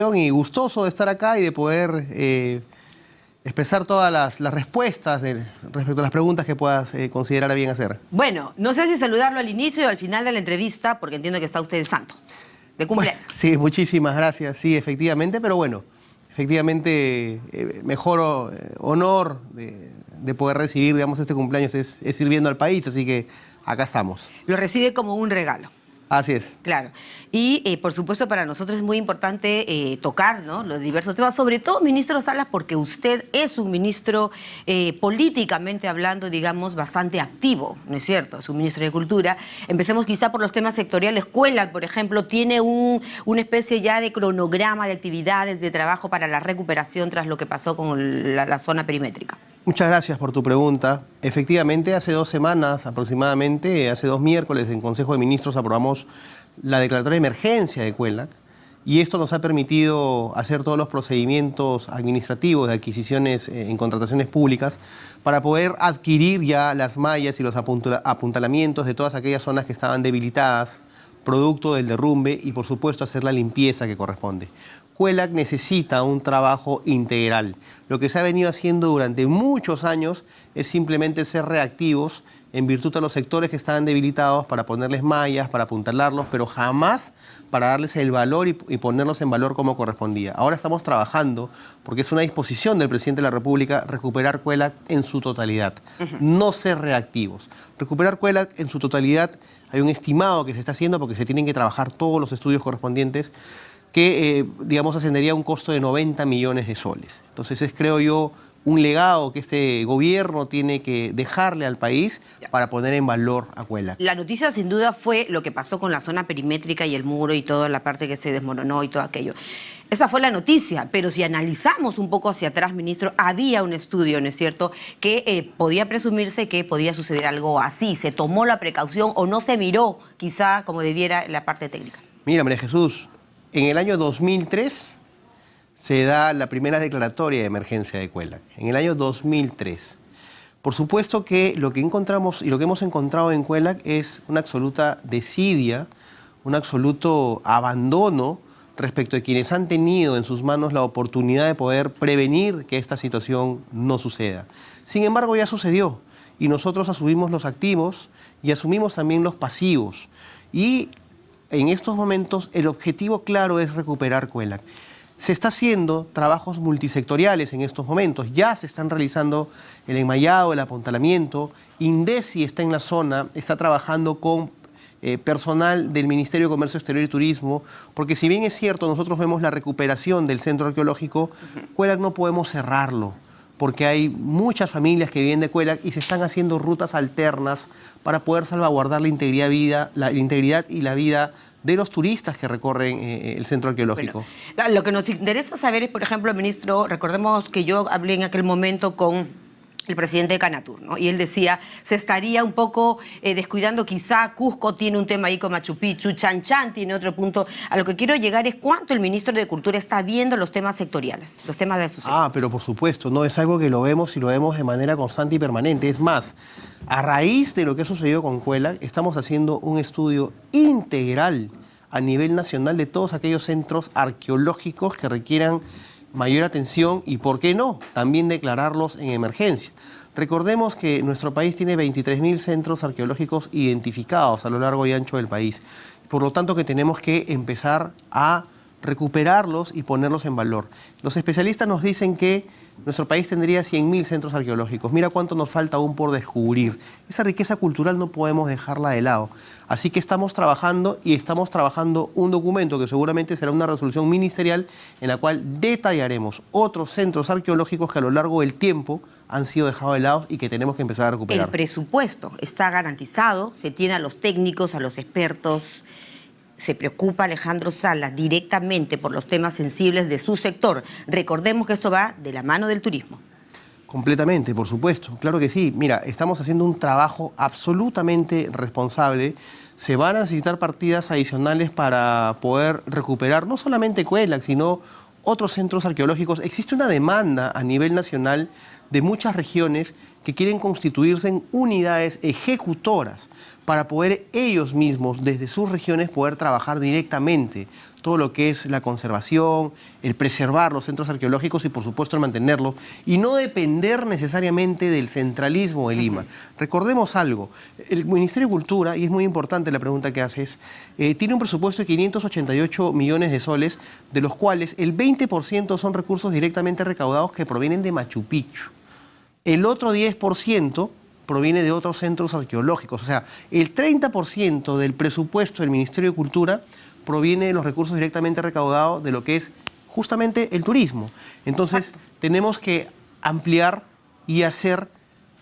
Y gustoso de estar acá y de poder expresar todas las respuestas respecto a las preguntas que puedas considerar a bien hacer. Bueno, no sé si saludarlo al inicio o al final de la entrevista, porque entiendo que está usted de santo, de cumpleaños. Bueno, sí, muchísimas gracias, sí, efectivamente, pero bueno, efectivamente, mejor honor de poder recibir, digamos, este cumpleaños es sirviendo al país, así que acá estamos. Lo recibe como un regalo. Así es. Claro. Y, por supuesto, para nosotros es muy importante tocar, ¿no?, los diversos temas, sobre todo, ministro Salas, porque usted es un ministro políticamente hablando, digamos, bastante activo, ¿no es cierto? Es un ministro de Cultura. Empecemos quizá por los temas sectoriales. CUELAC, por ejemplo, tiene una especie ya de cronograma de actividades, de trabajo para la recuperación tras lo que pasó con la zona perimétrica. Muchas gracias por tu pregunta. Efectivamente, hace 2 semanas aproximadamente, hace 2 miércoles, en Consejo de Ministros aprobamos la declaratoria de emergencia de CUELAC y esto nos ha permitido hacer todos los procedimientos administrativos de adquisiciones en contrataciones públicas para poder adquirir ya las mallas y los apuntalamientos de todas aquellas zonas que estaban debilitadas, producto del derrumbe y, por supuesto, hacer la limpieza que corresponde. CUELAC necesita un trabajo integral. Lo que se ha venido haciendo durante muchos años es simplemente ser reactivos en virtud de los sectores que estaban debilitados para ponerles mallas, para apuntalarlos, pero jamás para darles el valor y ponerlos en valor como correspondía. Ahora estamos trabajando, porque es una disposición del presidente de la República, recuperar CUELAC en su totalidad, no ser reactivos. Recuperar CUELAC en su totalidad, hay un estimado que se está haciendo porque se tienen que trabajar todos los estudios correspondientes, que, digamos, ascendería a un costo de 90 millones de soles. Entonces es, creo yo, un legado que este gobierno tiene que dejarle al país para poner en valor a CUELAC. La noticia, sin duda, fue lo que pasó con la zona perimétrica y el muro y toda la parte que se desmoronó y todo aquello. Esa fue la noticia, pero si analizamos un poco hacia atrás, ministro, había un estudio, ¿no es cierto?, que podía presumirse que podía suceder algo así. ¿Se tomó la precaución o no se miró, quizá, como debiera, la parte técnica? Mira, María Jesús, en el año 2003 se da la primera declaratoria de emergencia de CUELAC. En el año 2003. Por supuesto que lo que encontramos y lo que hemos encontrado en CUELAC es una absoluta desidia, un absoluto abandono respecto de quienes han tenido en sus manos la oportunidad de poder prevenir que esta situación no suceda. Sin embargo, ya sucedió y nosotros asumimos los activos y asumimos también los pasivos. Y en estos momentos el objetivo claro es recuperar CUELAC. Se está haciendo trabajos multisectoriales en estos momentos, ya se están realizando el enmallado, el apuntalamiento. INDECI está en la zona, está trabajando con personal del Ministerio de Comercio Exterior y Turismo, porque si bien es cierto, nosotros vemos la recuperación del centro arqueológico, CUELAC no podemos cerrarlo, porque hay muchas familias que viven de CUELAC y se están haciendo rutas alternas para poder salvaguardar la integridad y la vida de los turistas que recorren el centro arqueológico. Bueno, lo que nos interesa saber es, por ejemplo, ministro, recordemos que yo hablé en aquel momento con el presidente de Canatur, ¿no?, y él decía, se estaría un poco descuidando, quizá Cusco tiene un tema ahí con Machu Picchu, Chan Chan tiene otro punto. A lo que quiero llegar es cuánto el ministro de Cultura está viendo los temas sectoriales, los temas de su sector. Pero por supuesto, no es algo que lo vemos y lo vemos de manera constante y permanente. Es más, a raíz de lo que ha sucedido con CUELAC, estamos haciendo un estudio integral a nivel nacional de todos aquellos centros arqueológicos que requieran mayor atención y, ¿por qué no?, también declararlos en emergencia. Recordemos que nuestro país tiene 23.000 centros arqueológicos identificados a lo largo y ancho del país. Por lo tanto, que tenemos que empezar a recuperarlos y ponerlos en valor. Los especialistas nos dicen que nuestro país tendría 100.000 centros arqueológicos. Mira cuánto nos falta aún por descubrir. Esa riqueza cultural no podemos dejarla de lado. Así que estamos trabajando un documento que seguramente será una resolución ministerial en la cual detallaremos otros centros arqueológicos que a lo largo del tiempo han sido dejados de lado y que tenemos que empezar a recuperar. El presupuesto está garantizado, se tiene a los técnicos, a los expertos. Se preocupa Alejandro Salas directamente por los temas sensibles de su sector. Recordemos que esto va de la mano del turismo. Completamente, por supuesto. Claro que sí. Mira, estamos haciendo un trabajo absolutamente responsable. Se van a necesitar partidas adicionales para poder recuperar no solamente CUELAC, sino otros centros arqueológicos. Existe una demanda a nivel nacional de muchas regiones que quieren constituirse en unidades ejecutoras para poder ellos mismos, desde sus regiones, poder trabajar directamente todo lo que es la conservación, el preservar los centros arqueológicos y por supuesto el mantenerlos y no depender necesariamente del centralismo de Lima. Recordemos algo, el Ministerio de Cultura, y es muy importante la pregunta que haces, tiene un presupuesto de 588 millones de soles, de los cuales el 20% son recursos directamente recaudados que provienen de Machu Picchu. El otro 10% proviene de otros centros arqueológicos. O sea, el 30% del presupuesto del Ministerio de Cultura proviene de los recursos directamente recaudados de lo que es justamente el turismo. Entonces, tenemos que ampliar y hacer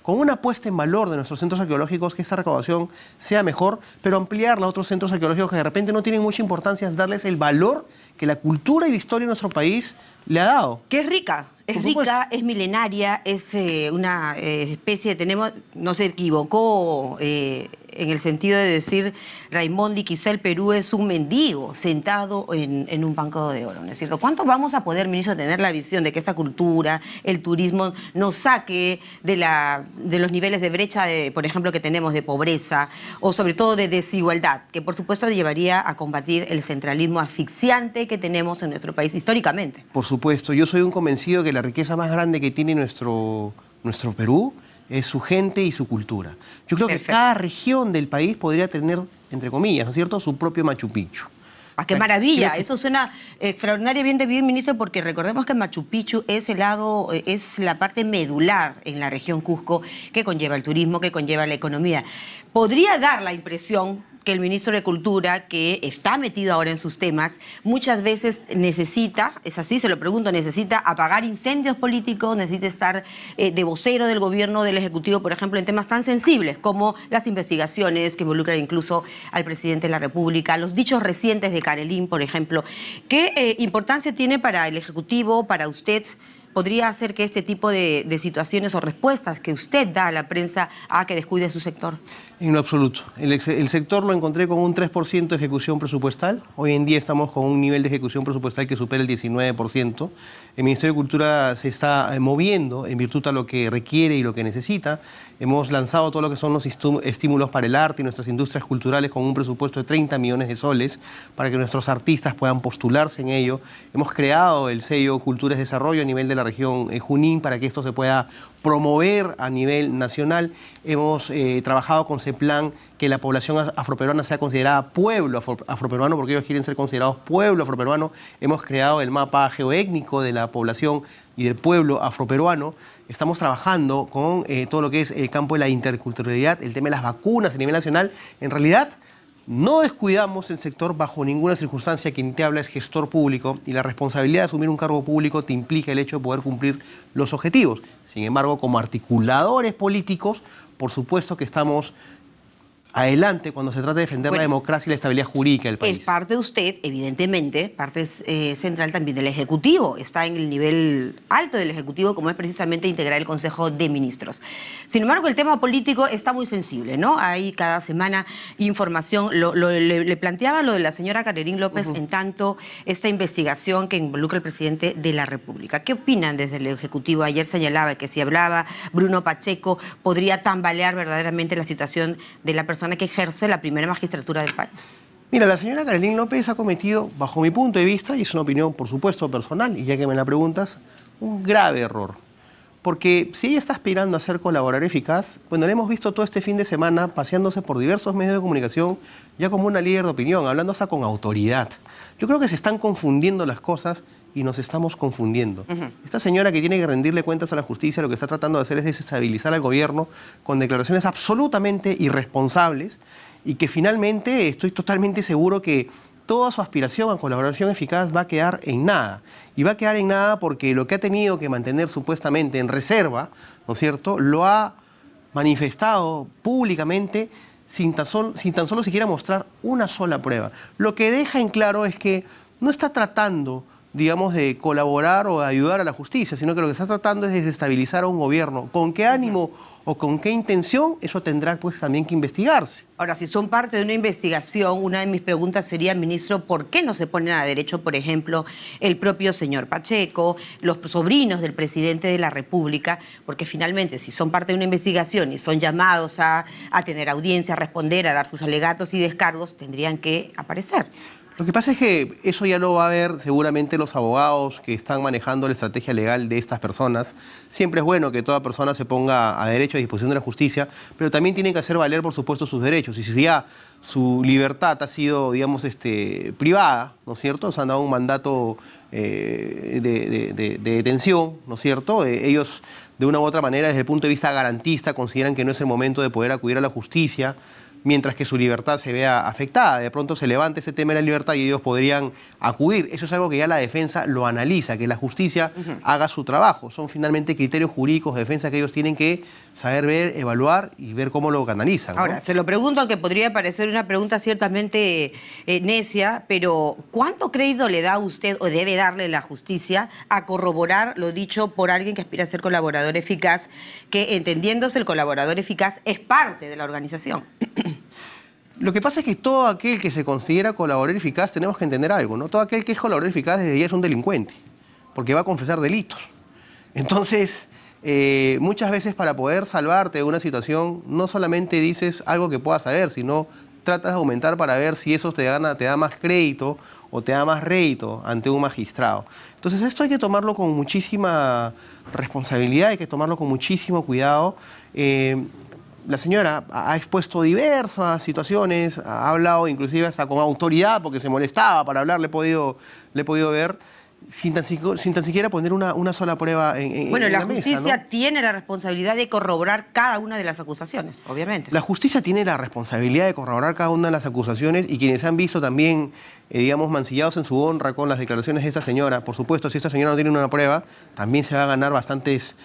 con una puesta en valor de nuestros centros arqueológicos que esta recaudación sea mejor, pero ampliarla a otros centros arqueológicos que de repente no tienen mucha importancia, darles el valor que la cultura y la historia de nuestro país le ha dado. Que es rica. Es rica, es milenaria, es una especie, tenemos, no se equivocó en el sentido de decir Raimondi, quizá el Perú es un mendigo sentado en un banco de oro, ¿no es cierto? ¿Cuánto vamos a poder, ministro, tener la visión de que esa cultura, el turismo, nos saque de los niveles de brecha, por ejemplo, que tenemos de pobreza o sobre todo de desigualdad, que por supuesto llevaría a combatir el centralismo asfixiante que tenemos en nuestro país históricamente? Por supuesto, yo soy un convencido que la riqueza más grande que tiene nuestro Perú es su gente y su cultura. Yo creo que cada región del país podría tener, entre comillas, ¿no es cierto?, su propio Machu Picchu. ¡Ah, qué maravilla! Eso suena extraordinariamente bien, ministro, porque recordemos que Machu Picchu es la parte medular en la región Cusco que conlleva el turismo, que conlleva la economía. Podría dar la impresión que el ministro de Cultura, que está metido ahora en sus temas, muchas veces necesita, es así, se lo pregunto, necesita apagar incendios políticos, necesita estar de vocero del gobierno, del Ejecutivo, por ejemplo, en temas tan sensibles como las investigaciones que involucran incluso al presidente de la República, los dichos recientes de Carelín, por ejemplo. ¿Qué importancia tiene para el Ejecutivo, para usted? ¿Podría hacer que este tipo de situaciones o respuestas que usted da a la prensa haga que descuide su sector? En lo absoluto. El sector lo encontré con un 3% de ejecución presupuestal. Hoy en día estamos con un nivel de ejecución presupuestal que supera el 19%. El Ministerio de Cultura se está moviendo en virtud a lo que requiere y lo que necesita. Hemos lanzado todo lo que son los estímulos para el arte y nuestras industrias culturales con un presupuesto de 30 millones de soles para que nuestros artistas puedan postularse en ello. Hemos creado el sello Cultura es Desarrollo a nivel de la región Junín para que esto se pueda promover a nivel nacional. Hemos trabajado con CEPLAN que la población afroperuana sea considerada pueblo afroperuano porque ellos quieren ser considerados pueblo afroperuano. Hemos creado el mapa geoétnico de la población y del pueblo afroperuano. Estamos trabajando con todo lo que es el campo de la interculturalidad, el tema de las vacunas a nivel nacional. En realidad, no descuidamos el sector bajo ninguna circunstancia. Quien te habla es gestor público y la responsabilidad de asumir un cargo público te implica el hecho de poder cumplir los objetivos. Sin embargo, como articuladores políticos, por supuesto que estamos adelante cuando se trata de defender la democracia y la estabilidad jurídica del país. Es parte de usted, evidentemente, parte central también del Ejecutivo. Está en el nivel alto del Ejecutivo, como es precisamente integrar el Consejo de Ministros. Sin embargo, el tema político está muy sensible, ¿no? Hay cada semana información. Le planteaba lo de la señora Carelín López en tanto esta investigación que involucra al presidente de la República. ¿Qué opinan desde el Ejecutivo? Ayer señalaba que si hablaba Bruno Pacheco podría tambalear verdaderamente la situación de la persona que ejerce la primera magistratura del país. Mira, la señora Carelín López ha cometido, bajo mi punto de vista, y es una opinión por supuesto personal, y ya que me la preguntas, un grave error. Porque si ella está aspirando a ser colaboradora eficaz, bueno, la hemos visto todo este fin de semana paseándose por diversos medios de comunicación ya como una líder de opinión, hablando hasta con autoridad. Yo creo que se están confundiendo las cosas y nos estamos confundiendo. Esta señora que tiene que rendirle cuentas a la justicia, lo que está tratando de hacer es desestabilizar al gobierno con declaraciones absolutamente irresponsables y que finalmente estoy totalmente seguro que toda su aspiración a colaboración eficaz va a quedar en nada. Y va a quedar en nada porque lo que ha tenido que mantener supuestamente en reserva, ¿no es cierto?, lo ha manifestado públicamente sin tan solo siquiera mostrar una sola prueba. Lo que deja en claro es que no está tratando, digamos, de colaborar o de ayudar a la justicia, sino que lo que está tratando es desestabilizar a un gobierno. ¿Con qué ánimo o con qué intención? Eso tendrá pues también que investigarse. Ahora, si son parte de una investigación, una de mis preguntas sería, ministro, ¿por qué no se ponen a derecho, por ejemplo, el propio señor Pacheco, los sobrinos del presidente de la República? Porque finalmente, si son parte de una investigación y son llamados a tener audiencia, a responder, a dar sus alegatos y descargos, tendrían que aparecer. Lo que pasa es que eso ya lo va a ver seguramente los abogados que están manejando la estrategia legal de estas personas. Siempre es bueno que toda persona se ponga a derecho a disposición de la justicia, pero también tienen que hacer valer, por supuesto, sus derechos. Y si ya su libertad ha sido, digamos, privada, ¿no es cierto? Se han dado un mandato de detención, ¿no es cierto? Ellos, de una u otra manera, desde el punto de vista garantista, consideran que no es el momento de poder acudir a la justicia, mientras que su libertad se vea afectada. De pronto se levanta ese tema de la libertad y ellos podrían acudir. Eso es algo que ya la defensa lo analiza, que la justicia haga su trabajo. Son finalmente criterios jurídicos de defensa que ellos tienen que saber ver, evaluar y ver cómo lo canalizan, ¿no? Ahora, se lo pregunto, aunque podría parecer una pregunta ciertamente necia, pero ¿cuánto crédito le da usted o debe darle la justicia a corroborar lo dicho por alguien que aspira a ser colaborador eficaz, que entendiéndose el colaborador eficaz es parte de la organización? Lo que pasa es que todo aquel que se considera colaborador eficaz, tenemos que entender algo, ¿no? Todo aquel que es colaborador eficaz desde ya es un delincuente, porque va a confesar delitos. Entonces, muchas veces para poder salvarte de una situación, no solamente dices algo que puedas saber, sino tratas de aumentar para ver si eso te da más crédito o te da más rédito ante un magistrado. Entonces, esto hay que tomarlo con muchísima responsabilidad, hay que tomarlo con muchísimo cuidado. La señora ha expuesto diversas situaciones, ha hablado inclusive hasta con autoridad porque se molestaba para hablar, le he podido ver, sin tan siquiera poner una sola prueba en bueno, la mesa, justicia, ¿no? tiene la responsabilidad de corroborar cada una de las acusaciones, obviamente. La justicia tiene la responsabilidad de corroborar cada una de las acusaciones y quienes han visto también, digamos, mancillados en su honra con las declaraciones de esta señora, por supuesto, si esta señora no tiene una prueba, también se va a ganar bastantes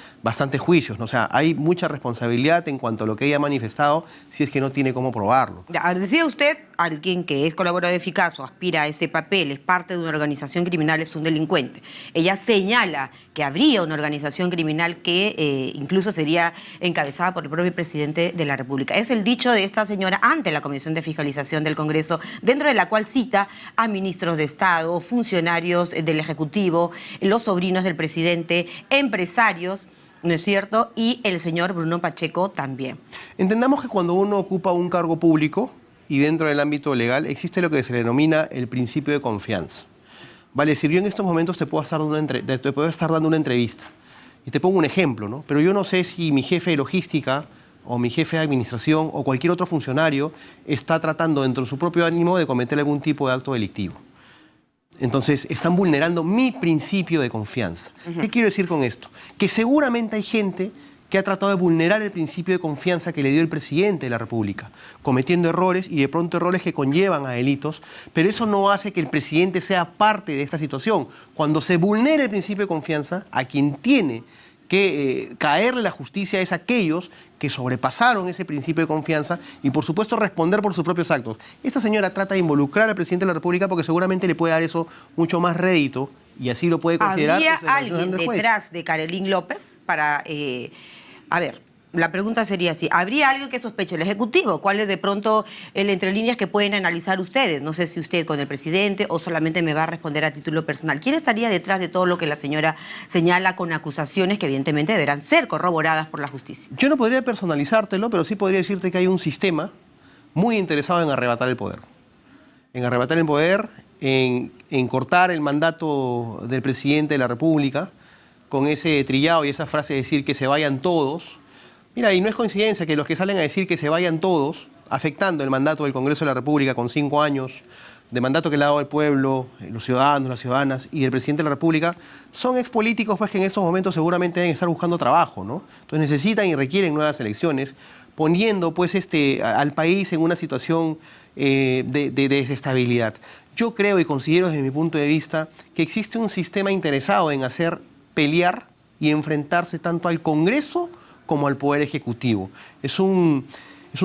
juicios, ¿no? O sea, hay mucha responsabilidad en cuanto a lo que ella ha manifestado si es que no tiene cómo probarlo. Ya, decía usted, alguien que es colaborador eficaz o aspira a ese papel, es parte de una organización criminal, es un delincuente. Ella señala que habría una organización criminal que incluso sería encabezada por el propio presidente de la República. Es el dicho de esta señora ante la Comisión de Fiscalización del Congreso, dentro de la cual cita a ministros de Estado, funcionarios del Ejecutivo, los sobrinos del presidente, empresarios, ¿no es cierto? Y el señor Bruno Pacheco también. Entendamos que cuando uno ocupa un cargo público y dentro del ámbito legal existe lo que se le denomina el principio de confianza. Vale, decir, yo en estos momentos te puedo estar dando una entrevista y te pongo un ejemplo, ¿no? Pero yo no sé si mi jefe de logística o mi jefe de administración o cualquier otro funcionario está tratando dentro de su propio ánimo de cometer algún tipo de acto delictivo. Entonces, están vulnerando mi principio de confianza. ¿Qué quiero decir con esto? Que seguramente hay gente que ha tratado de vulnerar el principio de confianza que le dio el presidente de la República, cometiendo errores y de pronto errores que conllevan a delitos, pero eso no hace que el presidente sea parte de esta situación. Cuando se vulnera el principio de confianza, a quien tiene que caerle la justicia es aquellos que sobrepasaron ese principio de confianza y, por supuesto, responder por sus propios actos. Esta señora trata de involucrar al presidente de la República porque seguramente le puede dar eso mucho más rédito y así lo puede considerar. ¿Habría alguien detrás de Carolyn López para... a ver, la pregunta sería así, ¿habría algo que sospeche el Ejecutivo? ¿Cuál es de pronto el entre líneas que pueden analizar ustedes? No sé si usted con el presidente o solamente me va a responder a título personal. ¿Quién estaría detrás de todo lo que la señora señala con acusaciones que evidentemente deberán ser corroboradas por la justicia? Yo no podría personalizártelo, pero sí podría decirte que hay un sistema muy interesado en arrebatar el poder. En arrebatar el poder, en cortar el mandato del presidente de la República, con ese trillado y esa frase de decir que se vayan todos. Mira, y no es coincidencia que los que salen a decir que se vayan todos, afectando el mandato del Congreso de la República con 5 años de mandato que le ha dado el pueblo, los ciudadanos, las ciudadanas y el presidente de la República, son expolíticos pues, que en estos momentos seguramente deben estar buscando trabajo, ¿no? Entonces necesitan y requieren nuevas elecciones, poniendo pues, al país en una situación de desestabilidad. Yo creo y considero desde mi punto de vista que existe un sistema interesado en hacer pelear y enfrentarse tanto al Congreso como al Poder Ejecutivo. Es un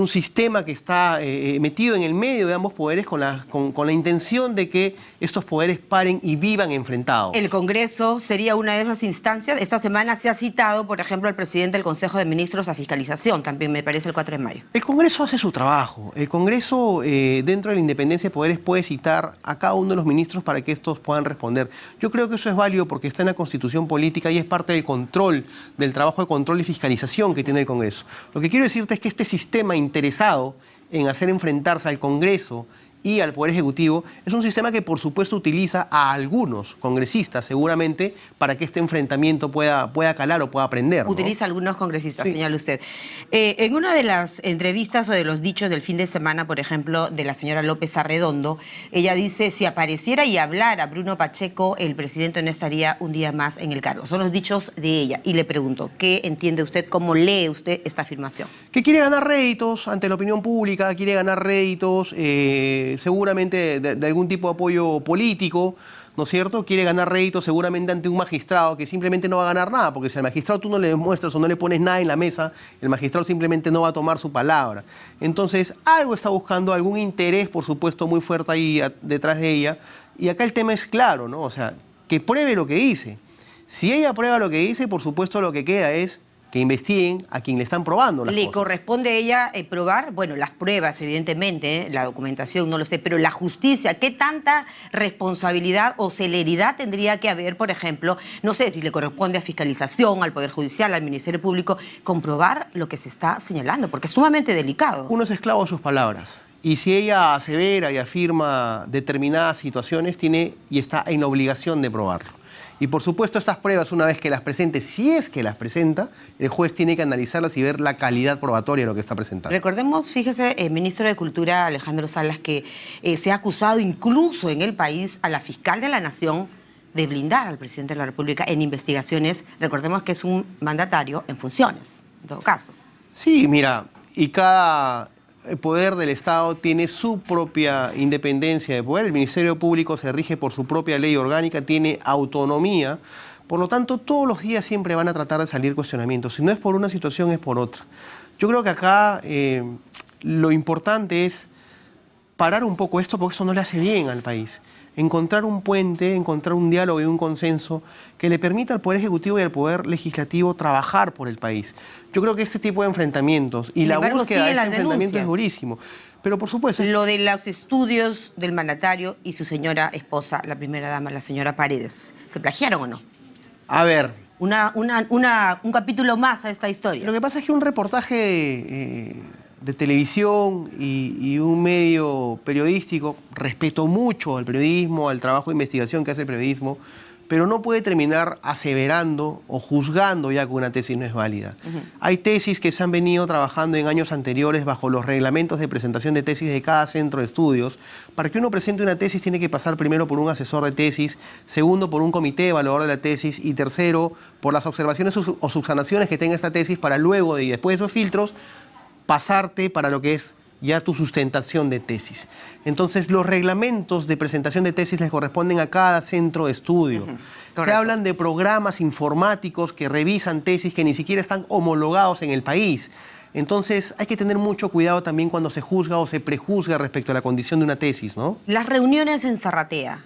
sistema que está metido en el medio de ambos poderes con la intención de que estos poderes paren y vivan enfrentados. ¿El Congreso sería una de esas instancias? Esta semana se ha citado, por ejemplo, al presidente del Consejo de Ministros a fiscalización, también me parece el 4 de mayo. El Congreso hace su trabajo. El Congreso, dentro de la independencia de poderes, puede citar a cada uno de los ministros para que estos puedan responder. Yo creo que eso es válido porque está en la Constitución política y es parte del control, del trabajo de control y fiscalización que tiene el Congreso. Lo que quiero decirte es que este sistema interesado en hacer enfrentarse al Congreso y al Poder Ejecutivo, es un sistema que por supuesto utiliza a algunos congresistas seguramente para que este enfrentamiento pueda calar o pueda prender, ¿no? Utiliza a algunos congresistas, Sí. señala usted. En una de las entrevistas o de los dichos del fin de semana, por ejemplo, de la señora López Arredondo, ella dice, si apareciera y hablara Bruno Pacheco, el presidente no estaría un día más en el cargo. Son los dichos de ella. Y le pregunto, ¿qué entiende usted, cómo lee usted esta afirmación? Que quiere ganar réditos ante la opinión pública, quiere ganar réditos seguramente de algún tipo de apoyo político, ¿no es cierto? Quiere ganar réditos seguramente ante un magistrado que simplemente no va a ganar nada, porque si al magistrado tú no le demuestras o no le pones nada en la mesa, el magistrado simplemente no va a tomar su palabra. Entonces, algo está buscando, algún interés, por supuesto, muy fuerte ahí detrás de ella. Y acá el tema es claro, ¿no? O sea, que pruebe lo que dice. Si ella prueba lo que dice, por supuesto lo que queda es que investiguen a quien le están probando las ¿Le cosas. corresponde a ella probar? Bueno, las pruebas, evidentemente, la documentación, no lo sé, pero la justicia, ¿qué tanta responsabilidad o celeridad tendría que haber, por ejemplo, no sé si le corresponde a Fiscalización, al Poder Judicial, al Ministerio Público, comprobar lo que se está señalando? Porque es sumamente delicado. Uno es esclavo de sus palabras. Y si ella asevera y afirma determinadas situaciones, tiene y está en la obligación de probarlo. Y por supuesto estas pruebas, una vez que las presente, si es que las presenta, el juez tiene que analizarlas y ver la calidad probatoria de lo que está presentando. Recordemos, fíjese, el ministro de Cultura, Alejandro Salas, que se ha acusado incluso en el país a la fiscal de la Nación de blindar al presidente de la República en investigaciones. Recordemos que es un mandatario en funciones, en todo caso. Sí, mira, y cada poder del Estado tiene su propia independencia de poder. El Ministerio Público se rige por su propia ley orgánica, tiene autonomía. Por lo tanto, todos los días siempre van a tratar de salir cuestionamientos. Si no es por una situación, es por otra. Yo creo que acá lo importante es parar un poco esto, porque eso no le hace bien al país. Encontrar un puente, encontrar un diálogo y un consenso que le permita al Poder Ejecutivo y al Poder Legislativo trabajar por el país. Yo creo que este tipo de enfrentamientos y la búsqueda de este enfrentamiento es durísimo. Pero por supuesto... Lo de los estudios del mandatario y su señora esposa, la primera dama, la señora Paredes, ¿se plagiaron o no? A ver... un capítulo más a esta historia. Lo que pasa es que un reportaje de televisión y un medio periodístico, respeto mucho al periodismo, al trabajo de investigación que hace el periodismo, pero no puede terminar aseverando o juzgando ya que una tesis no es válida. Hay tesis que se han venido trabajando en años anteriores bajo los reglamentos de presentación de tesis de cada centro de estudios. Para que uno presente una tesis tiene que pasar primero por un asesor de tesis, segundo por un comité evaluador de la tesis y tercero por las observaciones o subsanaciones que tenga esta tesis para luego y después de esos filtros pasarte para lo que es ya tu sustentación de tesis. Entonces, los reglamentos de presentación de tesis les corresponden a cada centro de estudio. Se hablan de programas informáticos que revisan tesis que ni siquiera están homologados en el país. Entonces, hay que tener mucho cuidado también cuando se juzga o se prejuzga respecto a la condición de una tesis, ¿no? Las reuniones en Zarratea,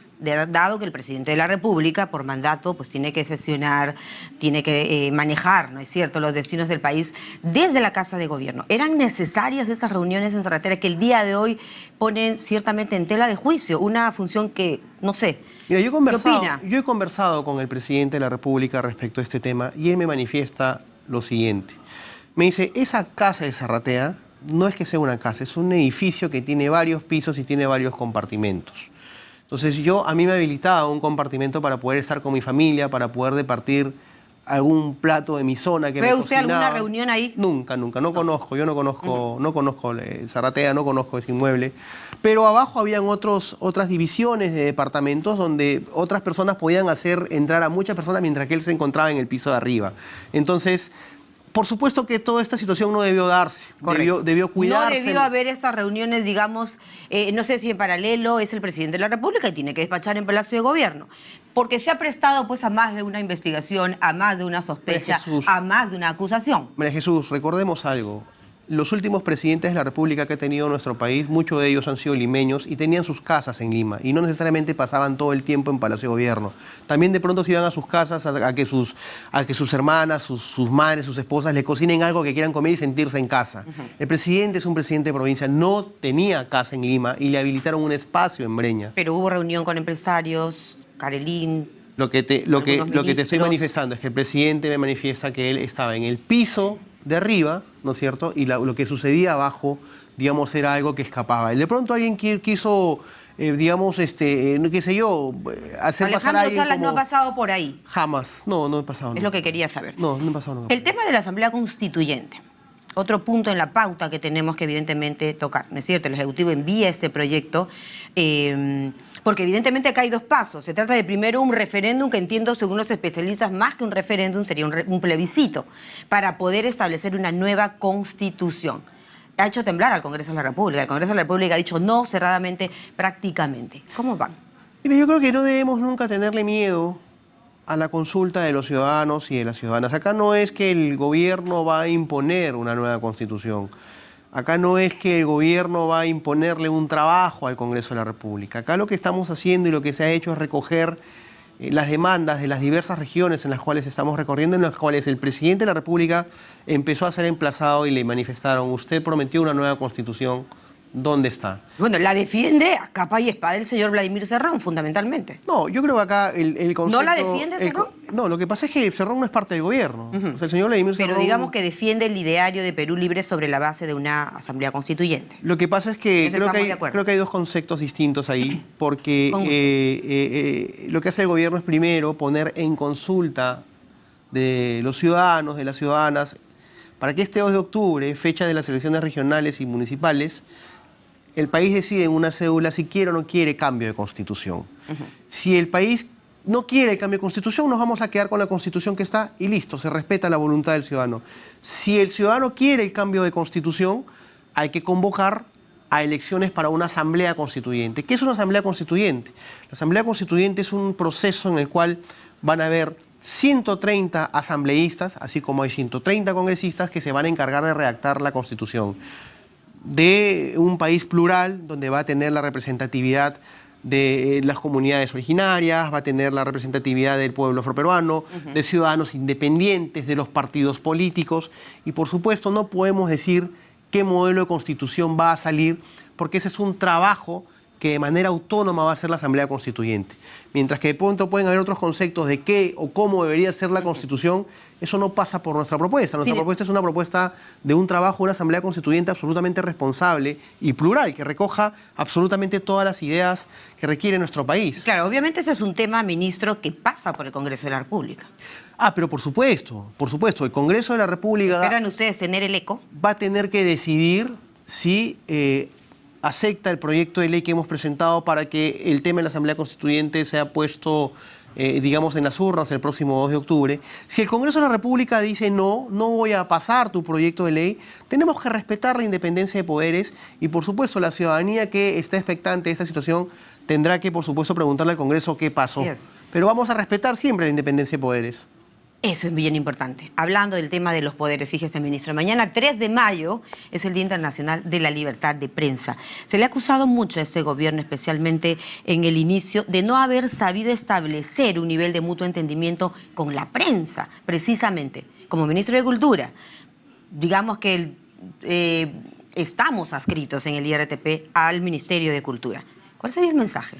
dado que el presidente de la República, por mandato, pues tiene que sesionar, tiene que manejar, ¿no es cierto?, los destinos del país desde la Casa de Gobierno. ¿Eran necesarias esas reuniones en Zarratea que el día de hoy ponen ciertamente en tela de juicio? Una función que, no sé, mira, ¿qué opina? Yo he conversado con el presidente de la República respecto a este tema y él me manifiesta lo siguiente. Me dice, esa casa de Zarratea no es que sea una casa, es un edificio que tiene varios pisos y tiene varios compartimentos. Entonces a mí me habilitaba un compartimento para poder estar con mi familia, para poder departir algún plato de mi zona que me ¿Fue usted cocinaba. alguna reunión ahí? Nunca, no conozco, yo no conozco Zarratea, no conozco ese inmueble. Pero abajo habían otras divisiones de departamentos donde otras personas podían hacer entrar a muchas personas mientras que él se encontraba en el piso de arriba. Entonces, por supuesto que toda esta situación no debió darse, debió cuidarse. No debió haber estas reuniones, digamos, no sé si en paralelo es el presidente de la República y tiene que despachar en Palacio de Gobierno, porque se ha prestado pues a más de una investigación, a más de una sospecha, a más de una acusación. María Jesús, recordemos algo. Los últimos presidentes de la República que ha tenido nuestro país, muchos de ellos han sido limeños y tenían sus casas en Lima y no necesariamente pasaban todo el tiempo en Palacio de Gobierno. También de pronto se iban a sus casas a que sus hermanas, sus madres, sus esposas le cocinen algo que quieran comer y sentirse en casa. El presidente es un presidente de provincia, no tenía casa en Lima y le habilitaron un espacio en Breña. Pero hubo reunión con empresarios, Carelín. Lo que te estoy manifestando es que el presidente me manifiesta que él estaba en el piso de arriba, ¿no es cierto? Y lo que sucedía abajo, digamos, era algo que escapaba. Y de pronto alguien quiso, digamos, qué sé yo, hacer pasar a Alejandro alguien Salas como... no ha pasado por ahí. Jamás. No he pasado nunca. Es lo que quería saber. No he pasado nunca. El tema de la Asamblea Constituyente. Otro punto en la pauta que tenemos que evidentemente tocar, ¿no es cierto? El Ejecutivo envía este proyecto porque evidentemente acá hay dos pasos. Se trata de primero un referéndum que entiendo, según los especialistas, más que un referéndum sería un plebiscito para poder establecer una nueva constitución. Ha hecho temblar al Congreso de la República. El Congreso de la República ha dicho no cerradamente, prácticamente. ¿Cómo van? Mire, yo creo que no debemos nunca tenerle miedo a la consulta de los ciudadanos y de las ciudadanas. Acá no es que el gobierno va a imponer una nueva constitución. Acá no es que el gobierno va a imponerle un trabajo al Congreso de la República. Acá lo que estamos haciendo y lo que se ha hecho es recoger las demandas de las diversas regiones en las cuales estamos recorriendo, en las cuales el presidente de la República empezó a ser emplazado y le manifestaron: usted prometió una nueva constitución, ¿dónde está? Bueno, la defiende a capa y espada el señor Vladimir Cerrón, fundamentalmente. No, yo creo que acá el concepto... ¿No la defiende Cerrón? No, lo que pasa es que Cerrón no es parte del gobierno. O sea, el señor Vladimir Cerrón... Pero digamos que defiende el ideario de Perú Libre sobre la base de una asamblea constituyente. Lo que pasa es que Eso creo estamos de acuerdo. que hay dos conceptos distintos ahí, porque lo que hace el gobierno es primero poner en consulta de los ciudadanos, de las ciudadanas, para que este 2 de octubre, fecha de las elecciones regionales y municipales, el país decide en una cédula si quiere o no quiere cambio de constitución. Si el país no quiere cambio de constitución, nos vamos a quedar con la constitución que está y listo, se respeta la voluntad del ciudadano. Si el ciudadano quiere el cambio de constitución, hay que convocar a elecciones para una asamblea constituyente. ¿Qué es una asamblea constituyente? La asamblea constituyente es un proceso en el cual van a haber 130 asambleístas, así como hay 130 congresistas que se van a encargar de redactar la constitución de un país plural, donde va a tener la representatividad de las comunidades originarias, va a tener la representatividad del pueblo afroperuano, de ciudadanos independientes, de los partidos políticos, y por supuesto no podemos decir qué modelo de constitución va a salir, porque ese es un trabajo que de manera autónoma va a hacer la Asamblea Constituyente. Mientras que de pronto pueden haber otros conceptos de qué o cómo debería ser la Constitución, eso no pasa por nuestra propuesta. Nuestra propuesta es una propuesta de un trabajo de una Asamblea Constituyente absolutamente responsable y plural, que recoja absolutamente todas las ideas que requiere nuestro país. Claro, obviamente ese es un tema, ministro, que pasa por el Congreso de la República. Ah, pero por supuesto, el Congreso de la República... ¿Esperan ustedes tener el eco? Va a tener que decidir si acepta el proyecto de ley que hemos presentado para que el tema de la Asamblea Constituyente sea puesto, digamos, en las urnas el próximo 2 de octubre. Si el Congreso de la República dice no voy a pasar tu proyecto de ley, tenemos que respetar la independencia de poderes y, por supuesto, la ciudadanía que está expectante de esta situación tendrá que, por supuesto, preguntarle al Congreso qué pasó. Pero vamos a respetar siempre la independencia de poderes. Eso es bien importante. Hablando del tema de los poderes, fíjese, ministro, mañana 3 de mayo es el Día Internacional de la Libertad de Prensa. Se le ha acusado mucho a este gobierno, especialmente en el inicio, de no haber sabido establecer un nivel de mutuo entendimiento con la prensa, precisamente. Como ministro de Cultura, digamos que estamos adscritos en el IRTP al Ministerio de Cultura. ¿Cuál sería el mensaje?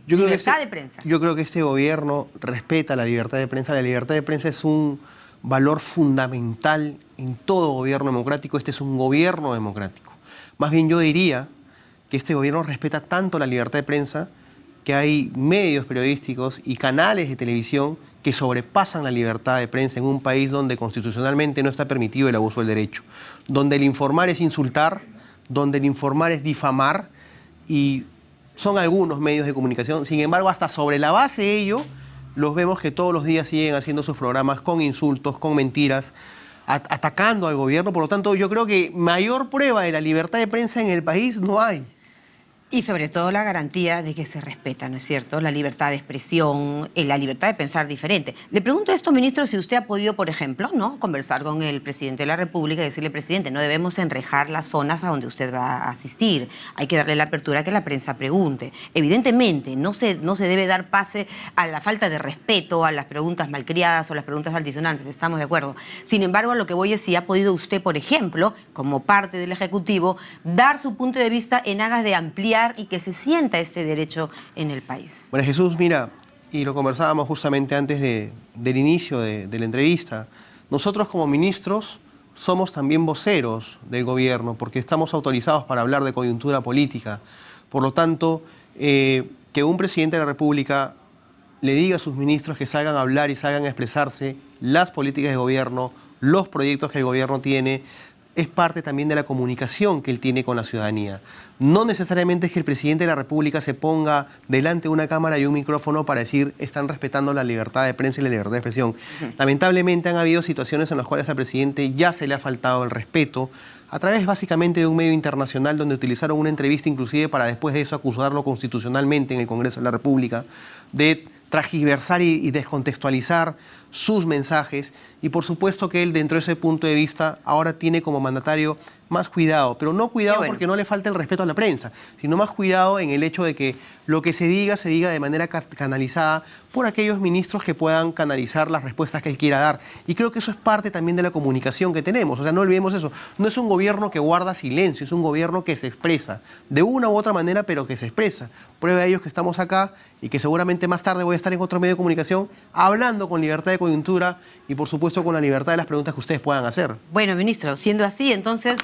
Libertad de prensa. Yo creo que este gobierno respeta la libertad de prensa. La libertad de prensa es un valor fundamental en todo gobierno democrático. Este es un gobierno democrático. Más bien yo diría que este gobierno respeta tanto la libertad de prensa que hay medios periodísticos y canales de televisión que sobrepasan la libertad de prensa en un país donde constitucionalmente no está permitido el abuso del derecho, donde el informar es insultar, donde el informar es difamar y son algunos medios de comunicación. Sin embargo, hasta sobre la base de ello, los vemos que todos los días siguen haciendo sus programas con insultos, con mentiras, atacando al gobierno. Por lo tanto, yo creo que mayor prueba de la libertad de prensa en el país no hay. Y sobre todo la garantía de que se respeta, ¿no es cierto?, la libertad de expresión, la libertad de pensar diferente. Le pregunto esto, ministro, si usted ha podido, por ejemplo, ¿no?, conversar con el presidente de la República y decirle: presidente, no debemos enrejar las zonas a donde usted va a asistir. Hay que darle la apertura a que la prensa pregunte. Evidentemente, no se debe dar pase a la falta de respeto, a las preguntas malcriadas o las preguntas altisonantes. Estamos de acuerdo. Sin embargo, a lo que voy es si ha podido usted, por ejemplo, como parte del Ejecutivo, dar su punto de vista en aras de ampliar y que se sienta este derecho en el país. Bueno, Jesús, mira, y lo conversábamos justamente antes del inicio de la entrevista, nosotros como ministros somos también voceros del gobierno, porque estamos autorizados para hablar de coyuntura política. Por lo tanto, que un presidente de la República le diga a sus ministros que salgan a hablar y salgan a expresarse las políticas de gobierno, los proyectos que el gobierno tiene, es parte también de la comunicación que él tiene con la ciudadanía. No necesariamente es que el presidente de la República se ponga delante de una cámara y un micrófono para decir están respetando la libertad de prensa y la libertad de expresión. Lamentablemente han habido situaciones en las cuales al presidente ya se le ha faltado el respeto a través básicamente de un medio internacional donde utilizaron una entrevista inclusive para después de eso acusarlo constitucionalmente en el Congreso de la República de transgiversar y descontextualizar sus mensajes, y por supuesto que él dentro de ese punto de vista ahora tiene como mandatario más cuidado, pero no cuidado porque no le falta el respeto a la prensa, sino más cuidado en el hecho de que lo que se diga de manera canalizada por aquellos ministros que puedan canalizar las respuestas que él quiera dar. Y creo que eso es parte también de la comunicación que tenemos, o sea, no olvidemos eso. No es un gobierno que guarda silencio, es un gobierno que se expresa, de una u otra manera, pero que se expresa. Prueba de ello es que estamos acá y que seguramente más tarde voy a estar en otro medio de comunicación hablando con libertad de coyuntura y por supuesto con la libertad de las preguntas que ustedes puedan hacer. Bueno, ministro, siendo así, entonces,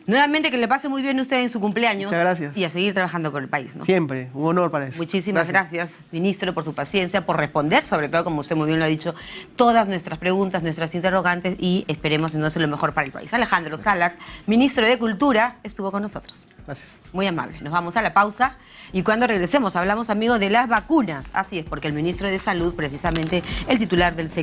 nuevamente que le pase muy bien usted en su cumpleaños. Muchas gracias. Y a seguir trabajando por el país, ¿no? Siempre, un honor para eso. Muchísimas gracias, ministro, por su paciencia, por responder, sobre todo, como usted muy bien lo ha dicho, todas nuestras preguntas, nuestras interrogantes, y esperemos entonces lo mejor para el país. Alejandro Salas, ministro de Cultura, estuvo con nosotros. Gracias. Muy amable. Nos vamos a la pausa y cuando regresemos hablamos, amigos, de las vacunas. Así es, porque el ministro de Salud, precisamente el titular del sector,